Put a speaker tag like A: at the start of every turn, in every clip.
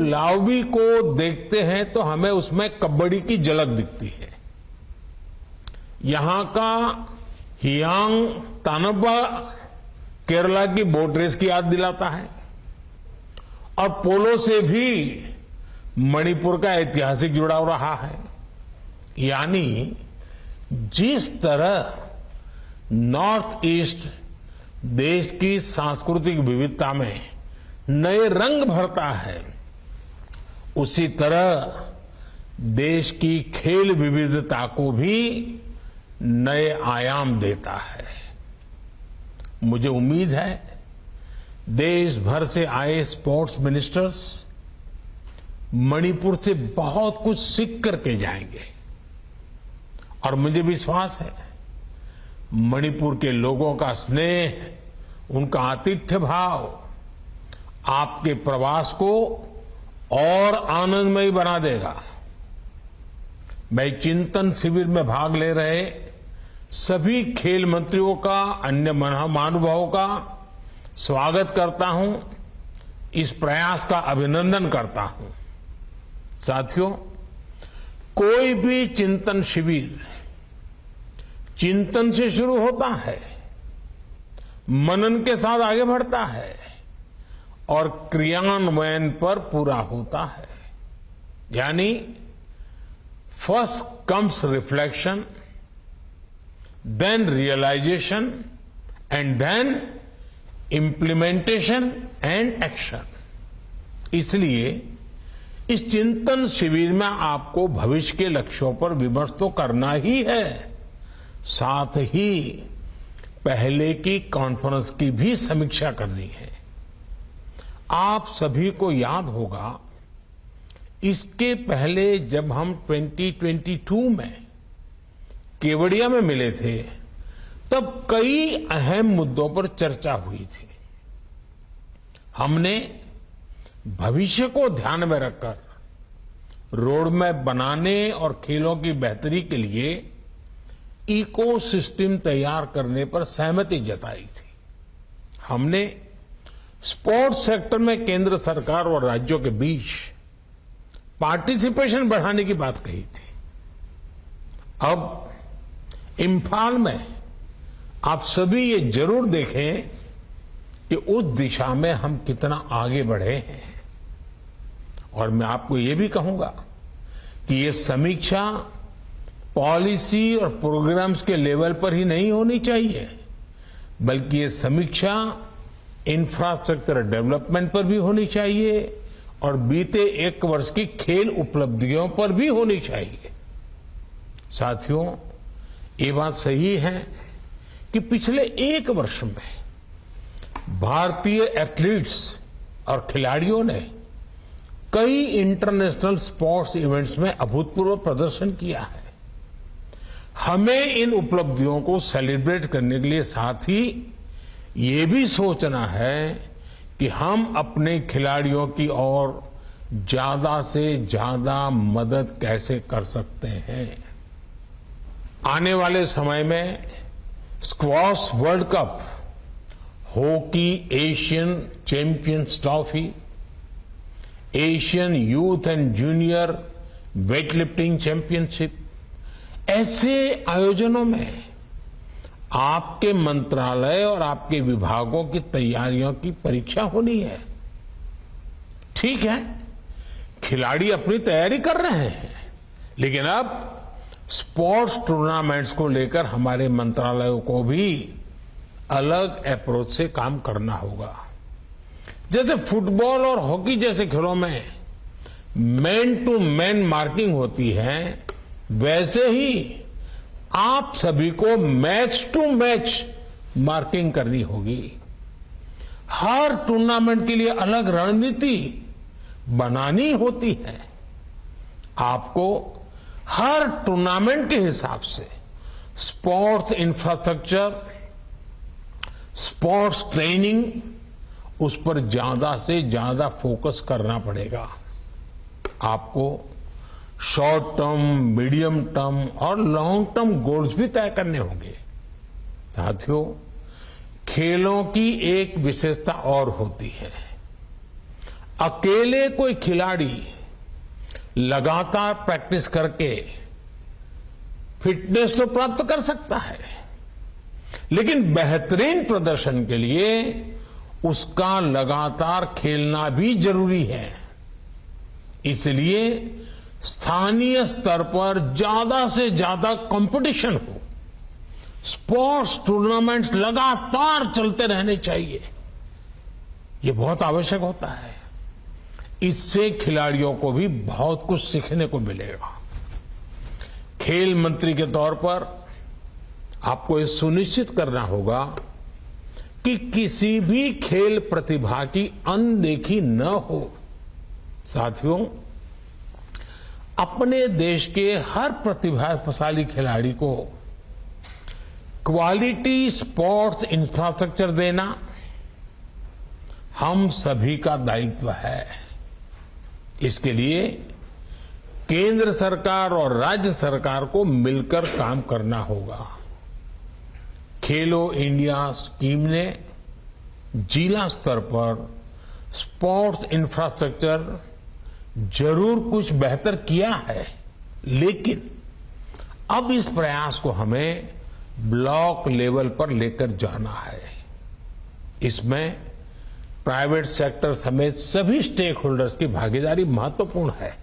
A: लावबी को देखते हैं तो हमें उसमें कबड्डी की झलक दिखती है। यहां का हियांग तानब्बा केरला की बोट रेस की याद दिलाता है और पोलो से भी मणिपुर का ऐतिहासिक जुड़ाव रहा है। यानी जिस तरह नॉर्थ ईस्ट देश की सांस्कृतिक विविधता में नए रंग भरता है, उसी तरह देश की खेल विविधता को भी नए आयाम देता है। मुझे उम्मीद है देश भर से आए स्पोर्ट्स मिनिस्टर्स मणिपुर से बहुत कुछ सीख करके जाएंगे और मुझे विश्वास है मणिपुर के लोगों का स्नेह, उनका आतिथ्य भाव आपके प्रवास को और आनंदमयी बना देगा। मैं चिंतन शिविर में भाग ले रहे सभी खेल मंत्रियों का, अन्य महानुभावों का स्वागत करता हूं, इस प्रयास का अभिनंदन करता हूं। साथियों, कोई भी चिंतन शिविर चिंतन से शुरू होता है, मनन के साथ आगे बढ़ता है और क्रियान्वयन पर पूरा होता है। यानी first comes reflection, then realization and then implementation and action. इसलिए इस चिंतन शिविर में आपको भविष्य के लक्ष्यों पर विमर्श तो करना ही है, साथ ही पहले की कॉन्फ्रेंस की भी समीक्षा करनी है। आप सभी को याद होगा इसके पहले जब हम 2022 में केवड़िया में मिले थे तब कई अहम मुद्दों पर चर्चा हुई थी। हमने भविष्य को ध्यान में रखकर रोड मैप बनाने और खेलों की बेहतरी के लिए इकोसिस्टम तैयार करने पर सहमति जताई थी। हमने स्पोर्ट्स सेक्टर में केंद्र सरकार और राज्यों के बीच पार्टिसिपेशन बढ़ाने की बात कही थी। अब इम्फाल में आप सभी ये जरूर देखें कि उस दिशा में हम कितना आगे बढ़े हैं। और मैं आपको ये भी कहूंगा कि ये समीक्षा पॉलिसी और प्रोग्राम्स के लेवल पर ही नहीं होनी चाहिए, बल्कि ये समीक्षा इंफ्रास्ट्रक्चर डेवलपमेंट पर भी होनी चाहिए और बीते एक वर्ष की खेल उपलब्धियों पर भी होनी चाहिए। साथियों, ये बात सही है कि पिछले एक वर्ष में भारतीय एथलीट्स और खिलाड़ियों ने कई इंटरनेशनल स्पोर्ट्स इवेंट्स में अभूतपूर्व प्रदर्शन किया है। हमें इन उपलब्धियों को सेलिब्रेट करने के लिए साथ ही ये भी सोचना है कि हम अपने खिलाड़ियों की ओर ज्यादा से ज्यादा मदद कैसे कर सकते हैं। आने वाले समय में squash world cup, hockey Asian champions trophy, Asian youth and junior weightlifting championship, ऐसे आयोजनों में आपके मंत्रालय और आपके विभागों की तैयारियों की परीक्षा होनी है। ठीक है, खिलाड़ी अपनी तैयारी कर रहे हैं, लेकिन अब स्पोर्ट्स टूर्नामेंट्स को लेकर हमारे मंत्रालयों को भी अलग अप्रोच से काम करना होगा। जैसे फुटबॉल और हॉकी जैसे खेलों में मैन टू मैन मार्किंग होती है, वैसे ही आप सभी को मैच टू मैच मार्किंग करनी होगी। हर टूर्नामेंट के लिए अलग रणनीति बनानी होती है। आपको हर टूर्नामेंट के हिसाब से स्पोर्ट्स इंफ्रास्ट्रक्चर, स्पोर्ट्स ट्रेनिंग, उस पर ज्यादा से ज्यादा फोकस करना पड़ेगा। आपको शॉर्ट टर्म, मीडियम टर्म और लॉन्ग टर्म गोल्स भी तय करने होंगे। साथियों, खेलों की एक विशेषता और होती है, अकेले कोई खिलाड़ी लगातार प्रैक्टिस करके फिटनेस तो प्राप्त कर सकता है, लेकिन बेहतरीन प्रदर्शन के लिए उसका लगातार खेलना भी जरूरी है। इसलिए स्थानीय स्तर पर ज्यादा से ज्यादा कंपटीशन हो, स्पोर्ट्स टूर्नामेंट्स लगातार चलते रहने चाहिए। ये बहुत आवश्यक होता है। इससे खिलाड़ियों को भी बहुत कुछ सीखने को मिलेगा। खेल मंत्री के तौर पर आपको ये सुनिश्चित करना होगा कि किसी भी खेल प्रतिभा की अनदेखी न हो। साथियों, अपने देश के हर प्रतिभाशाली खिलाड़ी को क्वालिटी स्पोर्ट्स इंफ्रास्ट्रक्चर देना हम सभी का दायित्व है। इसके लिए केंद्र सरकार और राज्य सरकार को मिलकर काम करना होगा। खेलो इंडिया स्कीम ने जिला स्तर पर स्पोर्ट्स इंफ्रास्ट्रक्चर जरूर कुछ बेहतर किया है, लेकिन अब इस प्रयास को हमें ब्लॉक लेवल पर लेकर जाना है। इसमें प्राइवेट सेक्टर समेत सभी स्टेक होल्डर्स की भागीदारी महत्वपूर्ण है।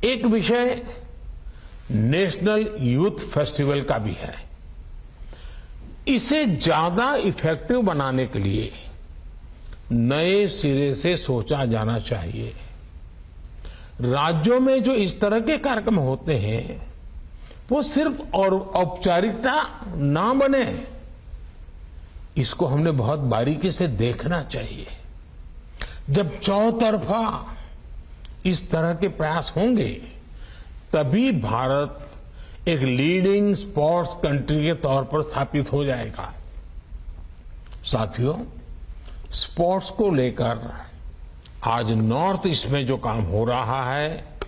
A: एक विषय नेशनल यूथ फेस्टिवल का भी है। इसे ज्यादा इफेक्टिव बनाने के लिए नए सिरे से सोचा जाना चाहिए। राज्यों में जो इस तरह के कार्यक्रम होते हैं वो सिर्फ और औपचारिकता ना बने, इसको हमने बहुत बारीकी से देखना चाहिए। जब चौतरफा इस तरह के प्रयास होंगे तभी भारत एक लीडिंग स्पोर्ट्स कंट्री के तौर पर स्थापित हो जाएगा। साथियों, स्पोर्ट्स को लेकर आज नॉर्थ ईस्ट में जो काम हो रहा है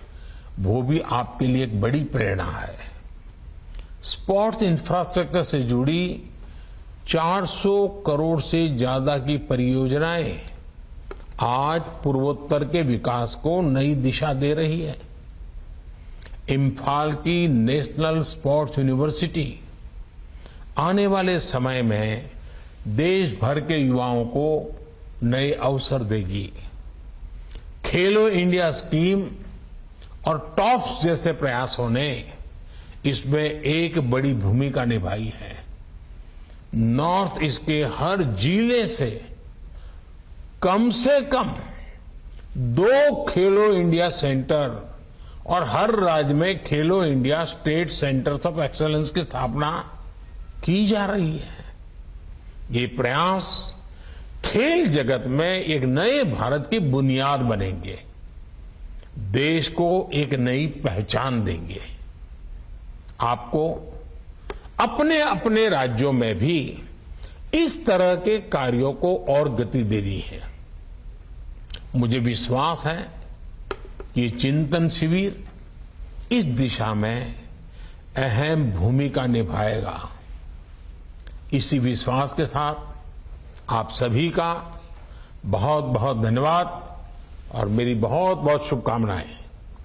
A: वो भी आपके लिए एक बड़ी प्रेरणा है। स्पोर्ट्स इंफ्रास्ट्रक्चर से जुड़ी 400 करोड़ से ज्यादा की परियोजनाएं आज पूर्वोत्तर के विकास को नई दिशा दे रही है। इम्फाल की नेशनल स्पोर्ट्स यूनिवर्सिटी आने वाले समय में देश भर के युवाओं को नए अवसर देगी। खेलो इंडिया स्कीम और टॉप्स जैसे प्रयासों ने इसमें एक बड़ी भूमिका निभाई है। नॉर्थ ईस्ट के हर जिले से कम 2 खेलो इंडिया सेंटर और हर राज्य में खेलो India state centres of excellence की स्थापना की जा रही है। ये प्रयास खेल जगत में एक नए भारत की बुनियाद बनेंगे, देश को एक नई पहचान देंगे। आपको अपने अपने राज्यों में भी इस तरह के कार्यों को और गति देनी है। मुझे विश्वास है कि चिंतन शिविर इस दिशा में अहम भूमिका निभाएगा। इसी विश्वास के साथ आप सभी का बहुत बहुत धन्यवाद और मेरी बहुत बहुत शुभकामनाएं।